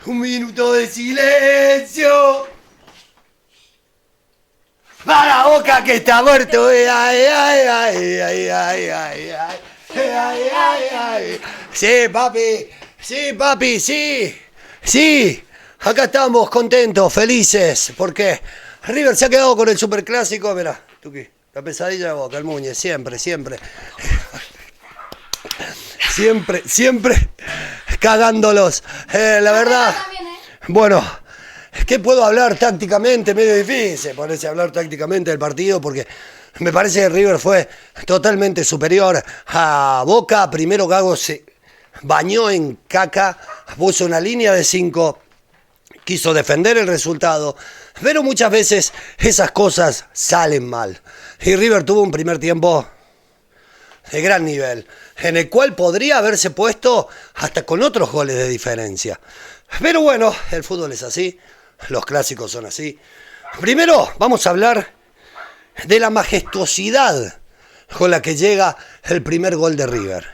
Un minuto de silencio. Para Boca que está muerto. Ay, ay, ay, ay, ay, ay, ay. Ay, ay, ay. Sí, papi. Sí, papi, sí. Sí. Acá estamos contentos, felices. Porque River se ha quedado con el superclásico. Mirá, Tuki, la pesadilla de Boca, el Muñe, siempre, siempre. Siempre cagándolos. La verdad. Bueno, ¿qué puedo hablar tácticamente? Medio difícil ponerse a hablar tácticamente del partido porque me parece que River fue totalmente superior a Boca. Primero Gago se bañó en caca, puso una línea de 5, quiso defender el resultado, pero muchas veces esas cosas salen mal. Y River tuvo un primer tiempo de gran nivel, en el cual podría haberse puesto hasta con otros goles de diferencia. Pero bueno, el fútbol es así, los clásicos son así. Primero vamos a hablar de la majestuosidad con la que llega el primer gol de River.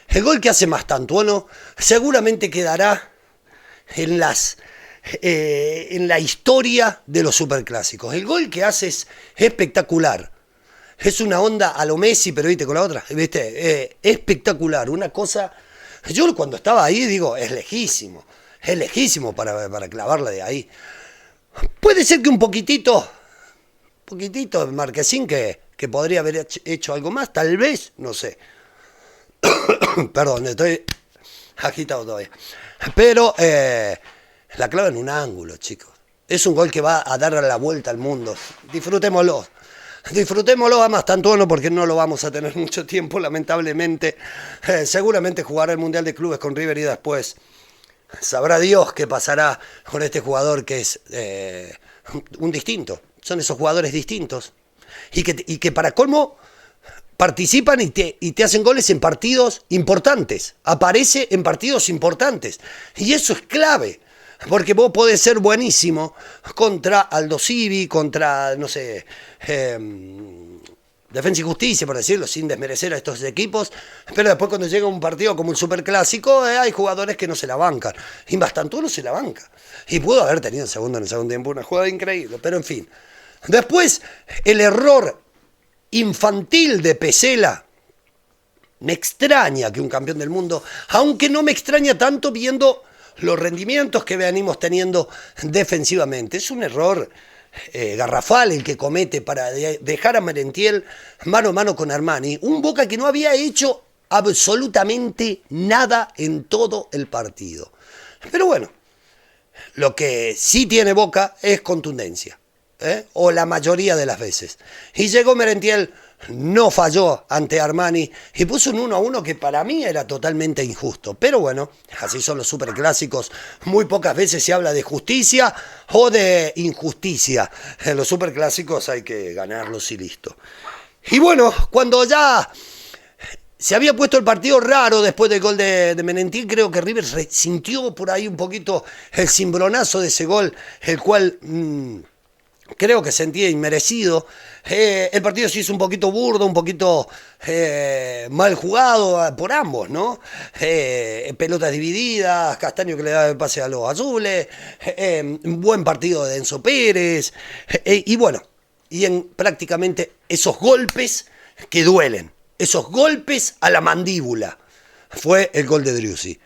El gol que hace Mastantuono seguramente quedará en la historia de los superclásicos. El gol que hace es espectacular. Es una onda a lo Messi, pero viste con la otra, viste, espectacular, una cosa. Yo cuando estaba ahí digo, es lejísimo para clavarla de ahí. Puede ser que un poquitito Marquesín que podría haber hecho algo más, tal vez, no sé. Perdón, estoy agitado todavía. Pero la clava en un ángulo, chicos. Es un gol que va a dar la vuelta al mundo. Disfrutémoslo a Mastantuono porque no lo vamos a tener mucho tiempo, lamentablemente. Seguramente jugará el Mundial de Clubes con River y después sabrá Dios qué pasará con este jugador que es un distinto. Son esos jugadores distintos. Y que para colmo participan y te hacen goles en partidos importantes. Aparece en partidos importantes. Y eso es clave. Porque vos podés ser buenísimo contra Aldo Civi, contra, no sé, Defensa y Justicia, por decirlo, sin desmerecer a estos equipos, pero después cuando llega un partido como el Superclásico, hay jugadores que no se la bancan. Y Mastantuono se la banca. Y pudo haber tenido en el segundo tiempo una jugada increíble, pero en fin. Después, el error infantil de Pesela. Me extraña que un campeón del mundo, aunque no me extraña tanto viendo los rendimientos que venimos teniendo defensivamente. Es un error garrafal el que comete para dejar a Merentiel mano a mano con Armani. Un Boca que no había hecho absolutamente nada en todo el partido. Pero bueno, lo que sí tiene Boca es contundencia. O la mayoría de las veces. Y llegó Merentiel, no falló ante Armani y puso un 1-1 que para mí era totalmente injusto. Pero bueno, así son los superclásicos. Muy pocas veces se habla de justicia o de injusticia. En los superclásicos hay que ganarlos y listo. Y bueno, cuando ya se había puesto el partido raro después del gol de Merentiel, creo que River sintió por ahí un poquito el cimbronazo de ese gol, el cual creo que sentía inmerecido. El partido se hizo un poquito burdo, un poquito mal jugado por ambos, ¿no? Pelotas divididas, Castaño que le daba el pase a los azules, un buen partido de Enzo Pérez, y bueno, y en prácticamente esos golpes que duelen, esos golpes a la mandíbula, fue el gol de Driussi.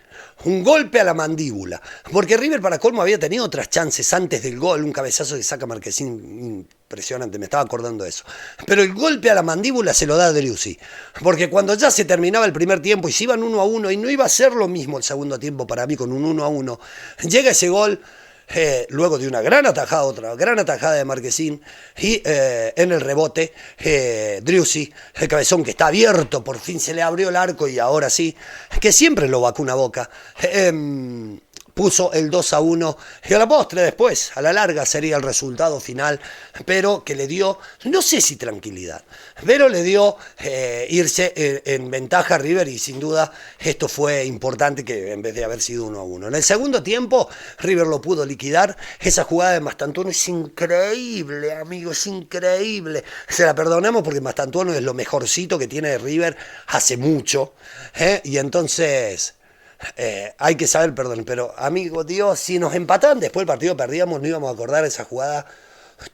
Un golpe a la mandíbula. Porque River para colmo había tenido otras chances antes del gol. Un cabezazo que saca Marquesín impresionante, me estaba acordando de eso. Pero el golpe a la mandíbula se lo da a Driussi. Porque cuando ya se terminaba el primer tiempo y se iban 1-1 y no iba a ser lo mismo el segundo tiempo para mí con un 1-1, llega ese gol. Luego de una gran atajada, otra gran atajada de Marquesín y en el rebote Driussi, el cabezón que está abierto, por fin se le abrió el arco y ahora sí, que siempre lo vacuna Boca, puso el 2-1 y a la postre después, a la larga sería el resultado final, pero que le dio, no sé si tranquilidad, pero le dio irse en ventaja a River y sin duda esto fue importante que en vez de haber sido 1-1. En el segundo tiempo River lo pudo liquidar, esa jugada de Mastantuono es increíble, amigo, es increíble. Se la perdonamos porque Mastantuono es lo mejorcito que tiene River hace mucho, y entonces hay que saber, perdón, pero amigo Dios, si nos empatan, después el partido perdíamos, no íbamos a acordar esa jugada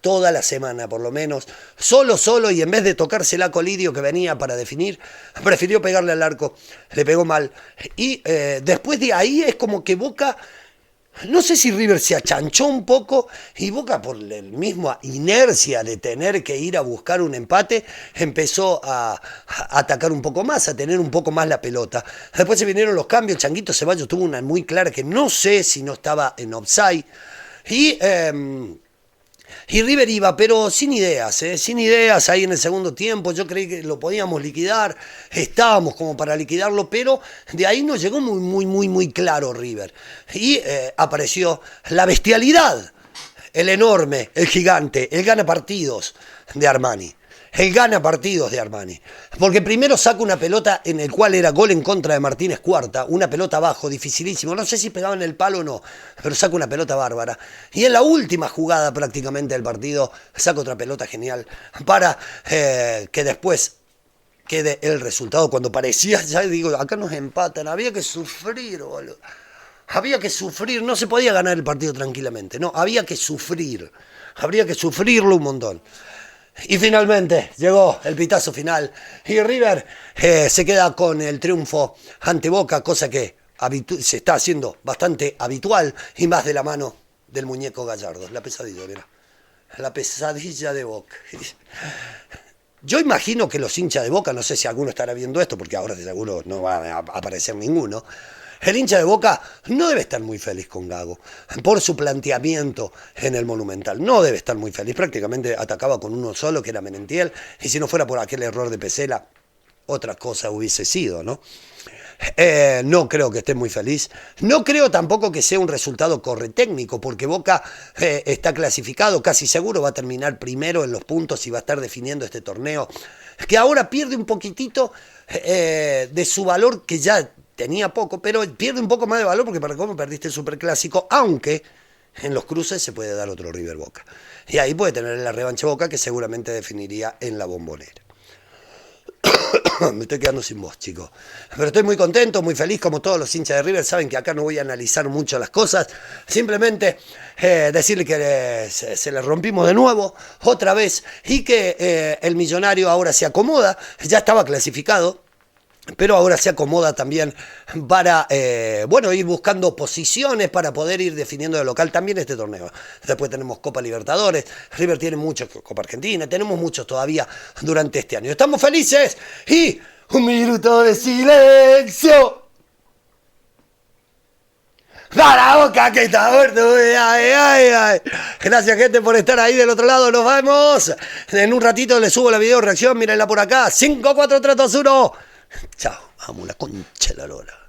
toda la semana, por lo menos. Solo, y en vez de tocársela a Colidio, que venía para definir, prefirió pegarle al arco, le pegó mal. Y después de ahí es como que Boca, no sé si River se achanchó un poco y Boca, por la misma inercia de tener que ir a buscar un empate, empezó a atacar un poco más, a tener un poco más la pelota. Después se vinieron los cambios, Changuito Ceballos tuvo una muy clara que no sé si no estaba en offside. Y River iba, pero sin ideas ahí en el segundo tiempo. Yo creí que lo podíamos liquidar, estábamos como para liquidarlo, pero de ahí nos llegó muy claro River. Y apareció la bestialidad, el enorme, el gigante, el gana partidos de Armani. El gana partidos de Armani. Porque primero saca una pelota en el cual era gol en contra de Martínez Cuarta, una pelota abajo, dificilísimo. No sé si pegaba en el palo o no, pero saca una pelota bárbara. Y en la última jugada prácticamente del partido, saca otra pelota genial para que después quede el resultado. Cuando parecía, ya digo, acá nos empatan, había que sufrir, boludo. Había que sufrir, no se podía ganar el partido tranquilamente, no, había que sufrir. Habría que sufrirlo un montón. Y finalmente llegó el pitazo final y River se queda con el triunfo ante Boca, cosa que se está haciendo bastante habitual y más de la mano del muñeco Gallardo. La pesadilla, mira. La pesadilla de Boca. Yo imagino que los hinchas de Boca, no sé si alguno estará viendo esto, porque ahora de seguro no va a aparecer ninguno. El hincha de Boca no debe estar muy feliz con Gago por su planteamiento en el Monumental. No debe estar muy feliz. Prácticamente atacaba con uno solo, que era Merentiel. Y si no fuera por aquel error de Pesela, otra cosa hubiese sido, ¿no? No creo que esté muy feliz. No creo tampoco que sea un resultado corretécnico, porque Boca está clasificado, casi seguro va a terminar primero en los puntos y va a estar definiendo este torneo, que ahora pierde un poquitito de su valor, que ya tenía poco, pero pierde un poco más de valor porque para cómo perdiste el Superclásico, aunque en los cruces se puede dar otro River Boca. Y ahí puede tener la revancha Boca, que seguramente definiría en la Bombonera. Me estoy quedando sin voz, chicos. Pero estoy muy contento, muy feliz, como todos los hinchas de River. Saben que acá no voy a analizar mucho las cosas. Simplemente decirle que se le rompimos de nuevo, otra vez, y que el Millonario ahora se acomoda. Ya estaba clasificado, pero ahora se acomoda también para ir buscando posiciones para poder ir definiendo de local también este torneo. Después tenemos Copa Libertadores, River tiene muchos, Copa Argentina, tenemos muchos todavía durante este año. Estamos felices y un minuto de silencio para Boca, que está muerto. Ay. Gracias, gente, por estar ahí del otro lado. Nos vemos. En un ratito les subo la video reacción. Mírenla por acá. 5, 4, 3, 2, 1. Chao, vamos, la concha de la lora.